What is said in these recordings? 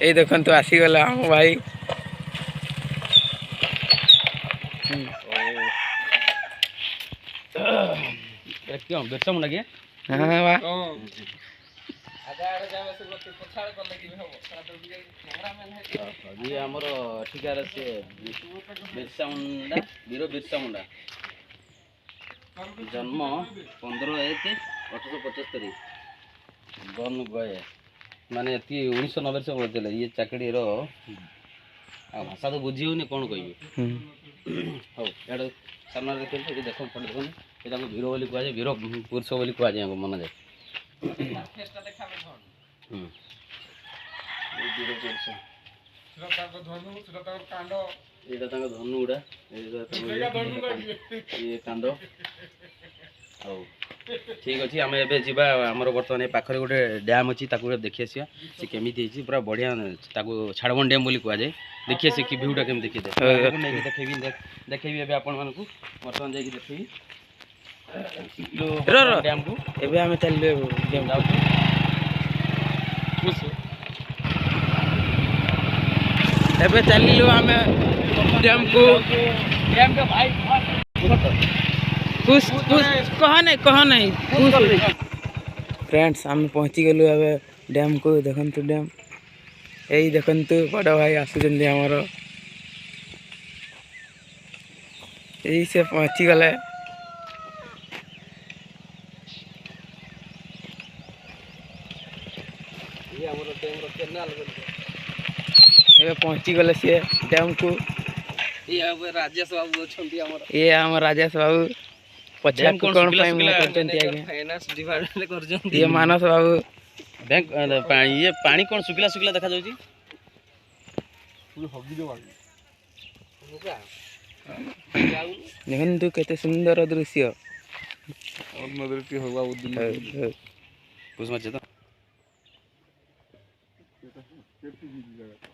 ये देखो तो आसीगला हम भाई क्यों बेरसा मुंडा के हाँ बा ये हमर ठिकार से बिरसा मुंडा वीर बिरसा मुंडा जन्म 15/1/1875 बन गए माने 1990 से बोलते ये चाकड़ी रो भाषा तो बुझी होनी कौन कह हाँ ये सामने देख देख पटे देखो ये वीर बोली कहुए वीर पुरुष बोली कहुए मन जाए धनु गुड़ा ये कांड हाँ ठीक अच्छे आम ए आमर बर्तमान ये पाखे गोटे डैम अच्छी देखी आसा सी केमी पूरा बढ़िया छाड़बन डैम बोली कहुए देखिए से कि भ्यूटा केम देखिए देखेबी देखेबी ए आपण मानकू बर्तमान जाइए देखेबी डैम को एबे हमें चल डैम एबे चलिलो हमें डैम को भाई कुछ कह नहीं फ्रेंड्स आम पहुँची गलु ए डैम को देखु डैम यही देखु बड़ भाई आसुचंदी आमर यही से पहुँची गले ये पहुँची गले सी डैम को ये राजेश बाबू ये आम राजेश बाबू पछा कौन फाइनेंस डिपार्टमेंट कर ये मानस बाबू बैंक ये पानी कौन सुखिला सुखिला देखा जाउची देखन तू केते सुंदर दृश्य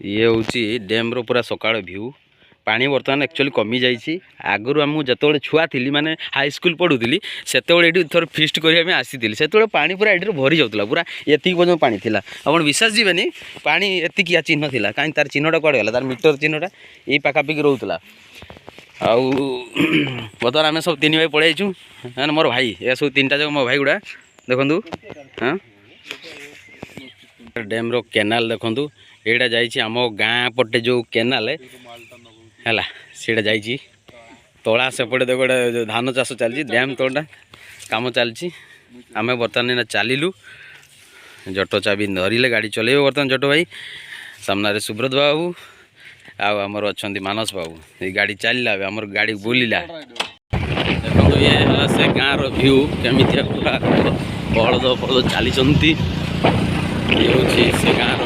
ये हूँ डैम रो पूरा सकाळ व्यू पानी बर्तमान एक्चुअली कमी जाइए आगु आम जो छुआ थी माने हाई स्कूल पढ़ुली से थोड़ा फिस्ट करने आसी से पानी पूरा ये भरी जाऊला पूरा ये पर्यटन पानी थी आप विश्वास जीवेनि पानी एति चिन्ह थी कहीं तार चिन्हटा कड़े गला तार मीटर चिन्हटा ये पाखापाखि रोला बर्तमान आम सब 3 भाई पलैचु मोर भाई ये सब 3टा जगह मो भाई गुड़ा देखु हाँ डैम रो केनाल देखु यहाँ जाइए आम गाँ पटे जो केनाल है सीटा जाइए तला सेपटे देख गोटे धान चाष चलती डैम तलटा कम चलती आम बर्तमान चलू जट चाबी धरले गाड़ी चल बर्तमान जट भाई सामने सुब्रत बाबू आमर अच्छा मानस बाबू ये गाड़ी चलला आमर गाड़ी बुलला देखो ये है से गाँव र्यू केमी पूरा बलद फलद चली ये हूँ से गाँव